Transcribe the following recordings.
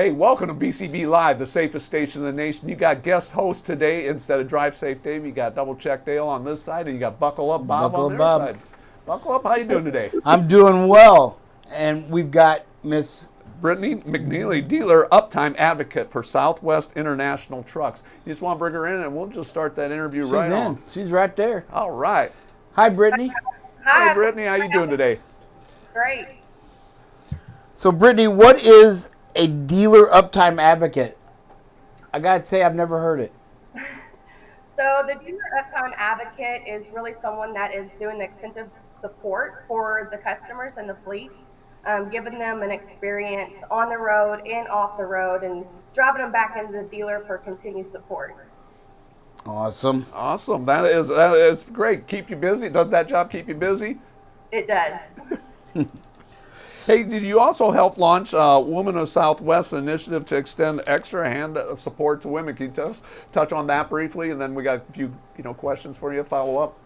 Hey, welcome to BCB Live, the safest station in the nation. You got guest host today instead of Drive Safe Dave. You got Double Check Dale on this side, and you got Buckle Up Bob Buckle on Up the other Bob. side. Buckle up, how you doing today? I'm doing well, and we've got Miss Britney McNeely, dealer Uptime advocate for Southwest International Trucks. You just want to bring her in, and we'll just start that interview right on. She's right there. All right. Hi, Brittany. Hi, Britney. How you doing today? Great. So, Brittany, what is a dealer uptime advocate? I gotta say, I've never heard it. So the dealer uptime advocate is really someone that is doing the extensive support for the customers and the fleet, giving them an experience on the road and off the road, and driving them back into the dealer for continued support. Awesome. Awesome. That is great. Keep you busy. Does that job keep you busy? It does. Hey, did you also help launch Women of Southwest initiative to extend extra hand of support to women? Can you touch on that briefly, and then we got a few questions for you to follow up.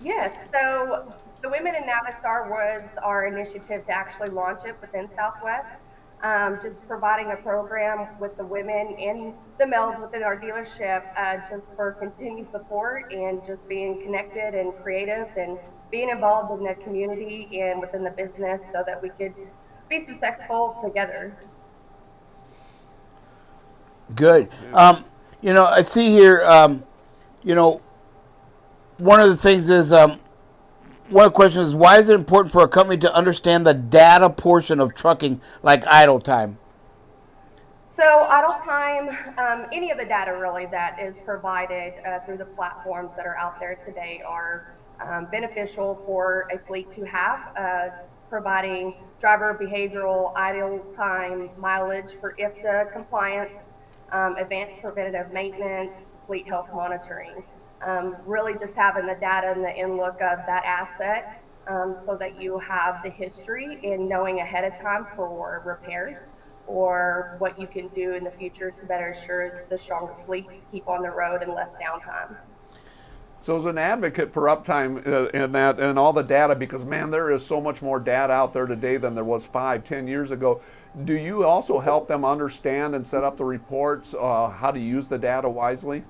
Yes. So the Women in Navistar was our initiative to actually launch it within Southwest. Just providing a program with the women and the males within our dealership, just for continued support and just being connected and creative and being involved in the community and within the business so that we could be successful together. Good. I see here, one of the things is, one of the questions is, why is it important for a company to understand the data portion of trucking, like idle time? So idle time, any of the data really that is provided through the platforms that are out there today are beneficial for a fleet to have, providing driver behavioral, idle time, mileage for IFTA compliance, advanced preventative maintenance, fleet health monitoring. Really just having the data and the in-look of that asset, so that you have the history in knowing ahead of time for repairs or what you can do in the future to better assure the stronger fleet to keep on the road and less downtime. So as an advocate for uptime and all the data, because man, there is so much more data out there today than there was 5-10 years ago. Do you also help them understand and set up the reports, how to use the data wisely?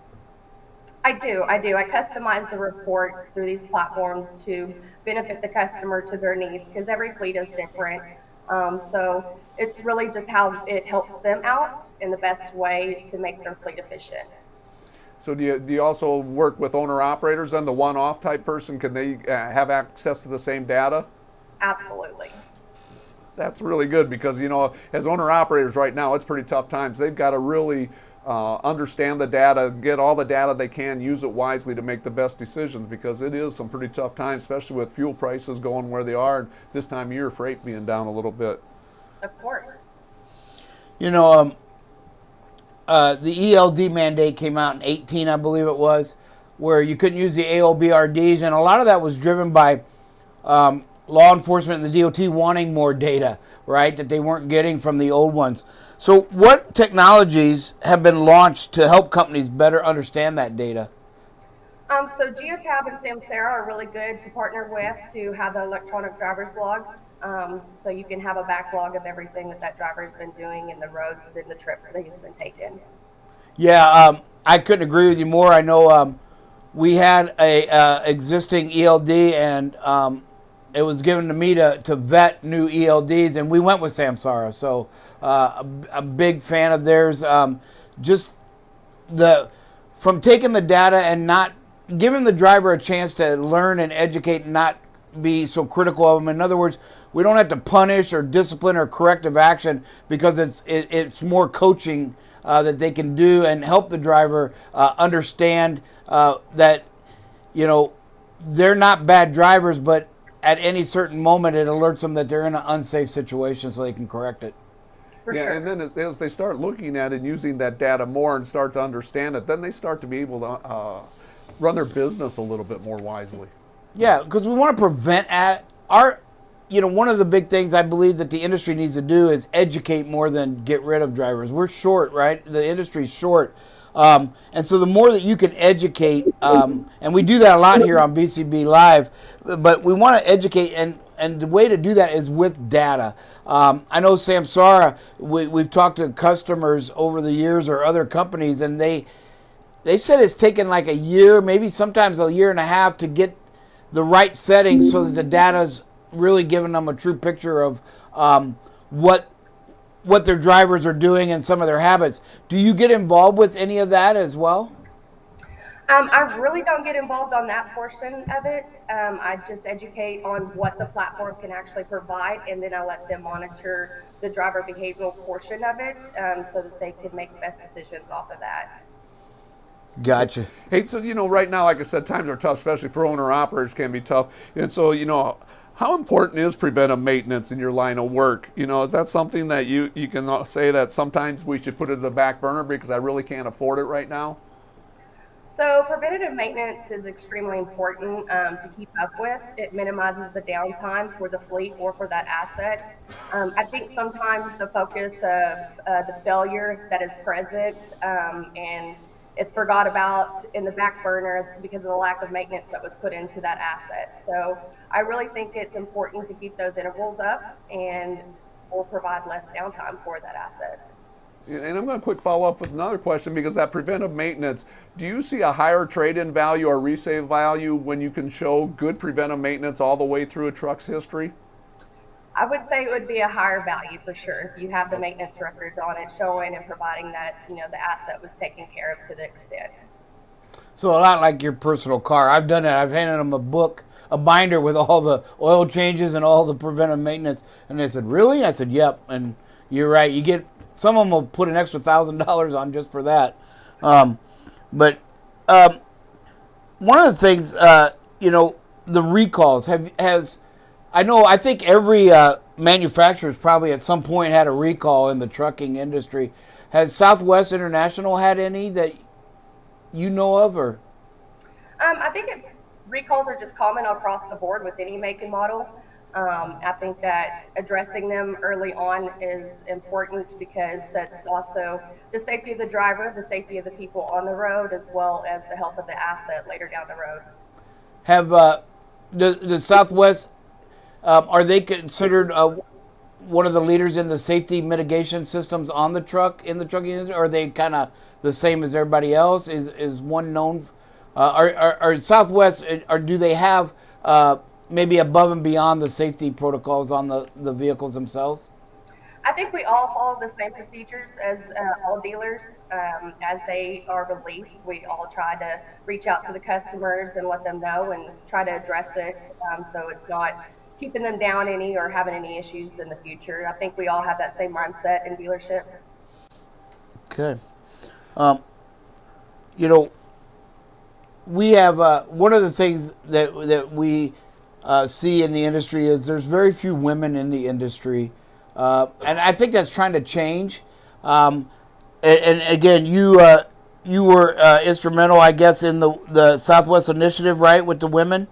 I do. I customize the reports through these platforms to benefit the customer to their needs, because every fleet is different. So it's really just how it helps them out in the best way to make their fleet efficient. So do you also work with owner-operators and the one-off type person? Can they have access to the same data? Absolutely. That's really good, because, as owner-operators right now, it's pretty tough times. They've got to really understand the data, get all the data they can, use it wisely to make the best decisions, because it is some pretty tough times, especially with fuel prices going where they are, and this time of year, freight being down a little bit. Of course. The ELD mandate came out in 2018, I believe it was, where you couldn't use the AOBRDs, and a lot of that was driven by law enforcement and the DOT wanting more data, right, that they weren't getting from the old ones. So what technologies have been launched to help companies better understand that data? So Geotab and Samsara are really good to partner with to have the electronic driver's log. So you can have a backlog of everything that driver's been doing and the roads and the trips that he's been taking. Yeah, I couldn't agree with you more. I know we had a existing ELD, and it was given to me to vet new ELDs, and we went with Samsara. So a big fan of theirs. Just from taking the data and not giving the driver a chance to learn and educate and not be so critical of them. In other words, we don't have to punish or discipline or corrective action, because it's more coaching that they can do and help the driver understand that they're not bad drivers, but at any certain moment it alerts them that they're in an unsafe situation, so they can correct it. Sure. And then as they start looking at it and using that data more and start to understand it, then they start to be able to run their business a little bit more wisely. Yeah, because we want to prevent one of the big things I believe that the industry needs to do is educate more than get rid of drivers. We're short, right? The industry's short. And so the more that you can educate, and we do that a lot here on BCB Live, but we want to educate, and and the way to do that is with data. I know Samsara, we've talked to customers over the years or other companies, and they said it's taken like a year, maybe sometimes a year and a half to get the right settings so that the data's really giving them a true picture of what their drivers are doing and some of their habits. Do you get involved with any of that as well? I really don't get involved on that portion of it. I just educate on what the platform can actually provide, and then I let them monitor the driver behavioral portion of it so that they can make best decisions off of that. Gotcha. Hey, so right now, like I said, times are tough, especially for owner operators can be tough. And so, how important is preventive maintenance in your line of work? Is that something that you can say that sometimes we should put it in the back burner because I really can't afford it right now? So preventative maintenance is extremely important to keep up with. It minimizes the downtime for the fleet or for that asset. I think sometimes the focus of the failure that is present and it's forgot about in the back burner because of the lack of maintenance that was put into that asset. So I really think it's important to keep those intervals up and will provide less downtime for that asset. And I'm going to quick follow up with another question because that preventive maintenance, do you see a higher trade-in value or resale value when you can show good preventive maintenance all the way through a truck's history? I would say it would be a higher value for sure if you have the maintenance records on it showing and providing that the asset was taken care of to the extent. So a lot like your personal car. I've done it. I've handed them a book, a binder with all the oil changes and all the preventive maintenance, and they said, "Really?" I said, "Yep." And you're right. You get some of them will put an extra $1,000 on just for that. But one of the things, the recalls I think every manufacturer's probably at some point had a recall in the trucking industry. Has Southwest International had any that you know of, or? I think recalls are just common across the board with any make and model. I think that addressing them early on is important because that's also the safety of the driver, the safety of the people on the road, as well as the health of the asset later down the road. Have the Southwest, are they considered one of the leaders in the safety mitigation systems on the truck, in the trucking industry? Or are they kind of the same as everybody else? Is one known? Are Southwest, or do they have maybe above and beyond the safety protocols on the vehicles themselves? I think we all follow the same procedures as all dealers. As they are released, we all try to reach out to the customers and let them know and try to address it so it's not keeping them down any or having any issues in the future. I think we all have that same mindset in dealerships. Okay. We have one of the things that we see in the industry is there's very few women in the industry. And I think that's trying to change. And again, you were instrumental, I guess, in the Southwest Initiative, right, with the women?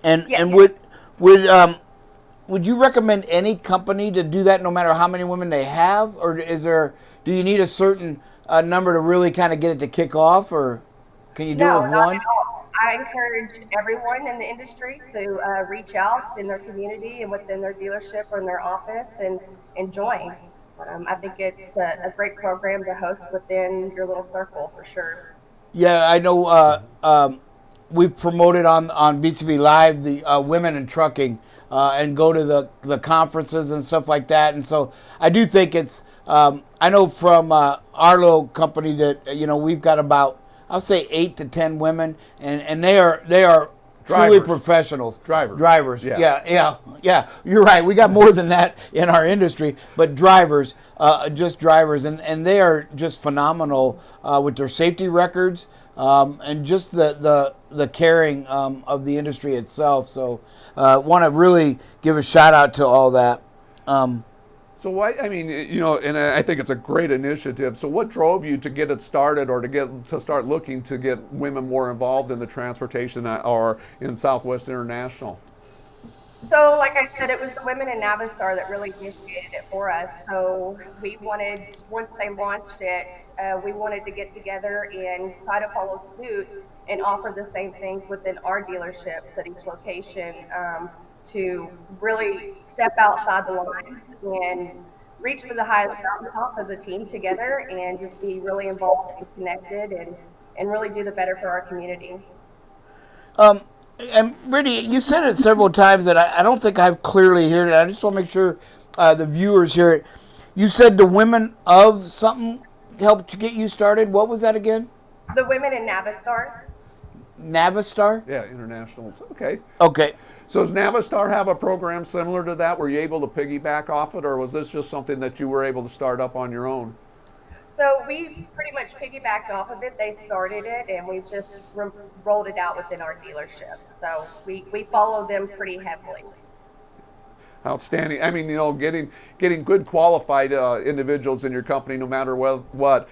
And Yeah. and would you recommend any company to do that no matter how many women they have? Or do you need a certain number to really kind of get it to kick off? Or can you do it No, with not one? at all. I encourage everyone in the industry to reach out in their community and within their dealership or in their office and join. I think it's a great program to host within your little circle for sure. Yeah, I know we've promoted on BCB Live the women in trucking and go to the conferences and stuff like that. And so I do think it's, I know from our little company that, we've got about, I'll say 8 to 10 women, and they are truly Drivers. professionals. Drivers. Yeah. You're right. We got more than that in our industry, but drivers, just drivers, and they are just phenomenal with their safety records and just the caring of the industry itself. So, want to really give a shout out to all that. So and I think it's a great initiative. So what drove you to get it started or to start looking to get women more involved in the transportation or in Southwest International? So, like I said, it was the women in Navistar that really initiated it for us. So we wanted, once they launched it, we wanted to get together and try to follow suit and offer the same things within our dealerships at each location. to really step outside the lines and reach for the highest mountaintop as a team together and just be really involved and connected and really do the better for our community. And Brittany, you said it several times that I don't think I've clearly heard it. I just want to make sure the viewers hear it. You said the women of something helped to get you started. What was that again? The women in Navistar. Navistar? Yeah, international. Okay. Okay. So does Navistar have a program similar to that? Were you able to piggyback off it, or was this just something that you were able to start up on your own? So we pretty much piggybacked off of it. They started it, and we just rolled it out within our dealerships. So we follow them pretty heavily. Outstanding. I mean, getting good qualified individuals in your company, no matter what,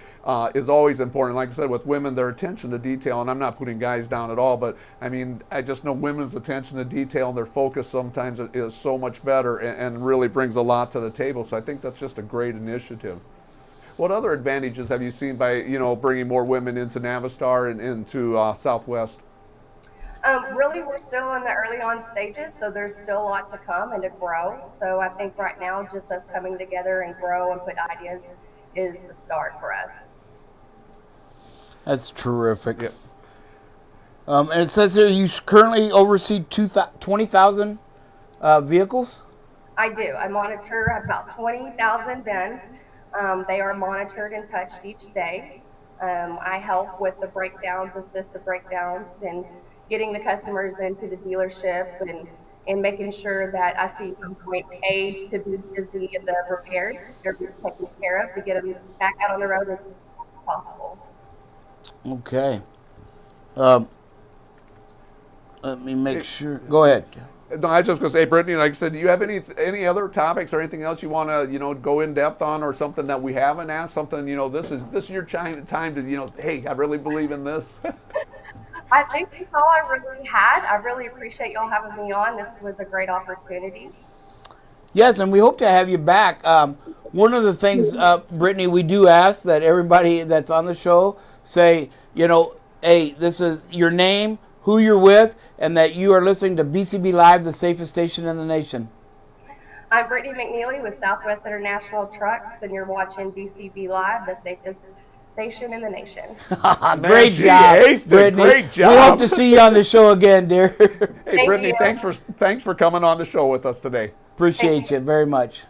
is always important. Like I said, with women, their attention to detail, and I'm not putting guys down at all, but I mean, I just know women's attention to detail and their focus sometimes is so much better and really brings a lot to the table. So I think that's just a great initiative. What other advantages have you seen by bringing more women into Navistar and into Southwest? Really, we're still in the early on stages, so there's still a lot to come and to grow. So I think right now, just us coming together and grow and put ideas is the start for us. That's terrific. Yep. And it says here you currently oversee 20,000 vehicles? I do. I monitor about 20,000 bins. They are monitored and touched each day. I help with the breakdowns, assist the breakdowns, and getting the customers into the dealership and making sure that I see from point A to B is the repaired. They're being taken care of to get them back out on the road as fast as possible. Okay. Let me make sure. Go ahead. No, I was just going to say, Brittany, like I said, do you have any other topics or anything else you want to go in depth on, or something that we haven't asked? Something this is your time to hey, I really believe in this. I think that's all I really had. I really appreciate y'all having me on. This was a great opportunity. Yes, and we hope to have you back. One of the things, Brittany, we do ask that everybody that's on the show say, hey, this is your name, who you're with, and that you are listening to BCB Live, the safest station in the nation. I'm Britney McNeely with Southwest International Trucks, and you're watching BCB Live, the safest station in the nation. Great job, Brittany. Great job. We hope to see you on the show again, dear. Hey, Brittany, thanks for coming on the show with us today. Appreciate you very much.